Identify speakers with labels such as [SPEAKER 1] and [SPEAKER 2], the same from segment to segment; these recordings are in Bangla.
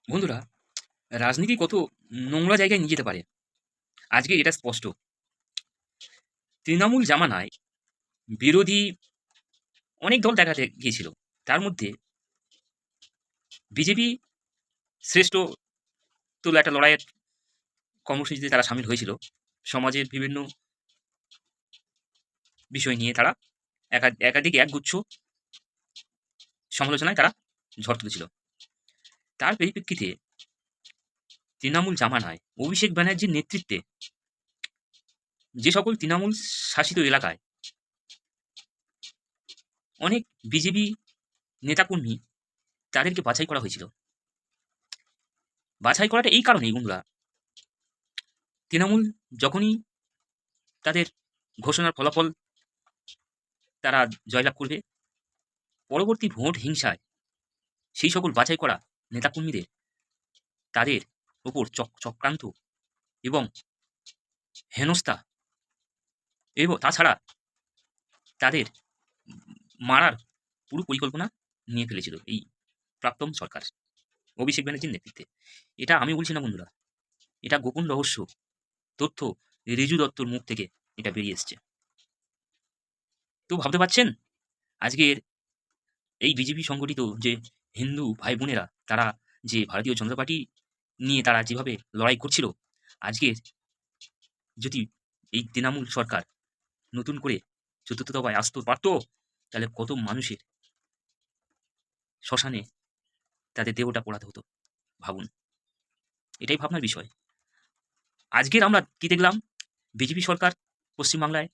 [SPEAKER 1] বন্ধুরা, রাজনীতি কত নোংরা জায়গায় নিয়ে যেতে পারে আজকে এটা স্পষ্ট। তৃণমূল জামানায় বিরোধী অনেক দল দেখা গিয়েছিল, তার মধ্যে বিজেপি শ্রেষ্ঠ তুলো একটা লড়াইয়ের কর্মসূচিতে তারা সামিল হয়েছিল। সমাজের বিভিন্ন বিষয় নিয়ে তারা একাধিক একগুচ্ছ সমালোচনায় তারা ঝড় তুলেছিল। তার পরিপ্রেক্ষিতে তৃণমূল জামানায় অভিষেক ব্যানার্জির নেতৃত্বে যে সকল তৃণমূল শাসিত এলাকায় অনেক বিজেপি নেতাকর্মী তাদেরকে বাছাই করা হয়েছিল। বাছাই করাটা এই কারণেই বন্ধুরা, তৃণমূল যখনই তাদের ঘোষণার ফলাফল তারা জয়লাভ করবে, পরবর্তী ভোট হিংসায় সেই সকল বাছাই করা নেতাকর্মীদের তাদের ওপর চক্রান্ত এবং হেনস্থা এবং তাছাড়া তাদের মারার পুরো পরিকল্পনা নিয়ে ফেলেছিল এই প্রাক্তন সরকার অভিষেক ব্যানার্জির নেতৃত্বে। এটা আমি বলছি না বন্ধুরা, এটা গোপন রহস্য তথ্য রিজু দত্তর মুখ থেকে এটা বেরিয়ে এসছে। তো ভাবতে পারছেন আজকের এই বিজেপি সংগঠিত যে হিন্দু ভাই বোনেরা, তারা যে ভারতীয় জনতা পার্টি নিয়ে তারা যেভাবে লড়াই করছিল, আজকে যদি এই তৃণমূল সরকার নতুন করে চতুর্থ দফায় আসতে পারতো, তাহলে কত মানুষের শ্মশানে তাদের দেহটা পোড়াতে হতো। ভাবুন, এটাই ভাবনার বিষয়। আজকের আমরা কি দেখলাম? বিজেপি সরকার পশ্চিমবাংলায়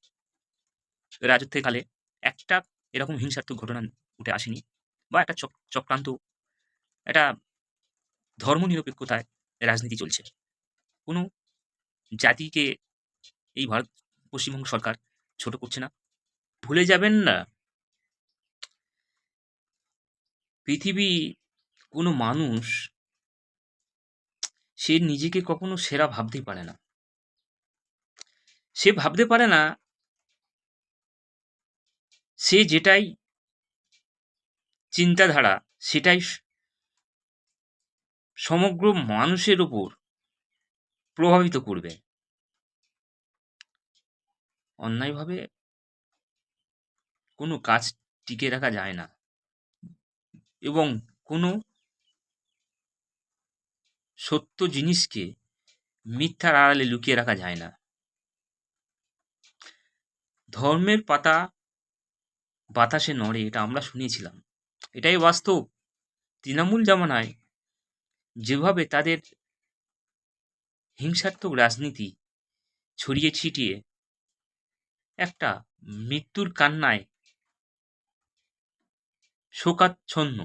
[SPEAKER 1] রাজত্বের কালে একটা এরকম হিংসাত্মক ঘটনা উঠে আসেনি, বা একটা চক্রান্ত, একটা ধর্মনিরপেক্ষতায় রাজনীতি চলছে। কোনো জাতিকে এই পশ্চিমবঙ্গ সরকার ছোট করছে না। ভুলে যাবেন না, পৃথিবী কোনো মানুষ সে নিজেকে কখনো সেরা ভাবতেই পারে না। সে ভাবতে পারে না সে যেটাই চিন্তাধারা সেটাই সমগ্র মানুষের উপর প্রভাবিত করবে। অন্যায়ভাবে কোনো কাজ টিকে রাখা যায় না, এবং কোনো সত্য জিনিসকে মিথ্যার আড়ালে লুকিয়ে রাখা যায় না। ধর্মের পাতা বাতাসে নড়ে, এটা আমরা শুনিয়েছিলাম, এটাই বাস্তব। তৃণমূল জামানায় যেভাবে তাদের হিংসাত্মক রাজনীতি ছড়িয়ে ছিটিয়ে একটা মৃত্যুর কান্নায় শোকাচ্ছন্ন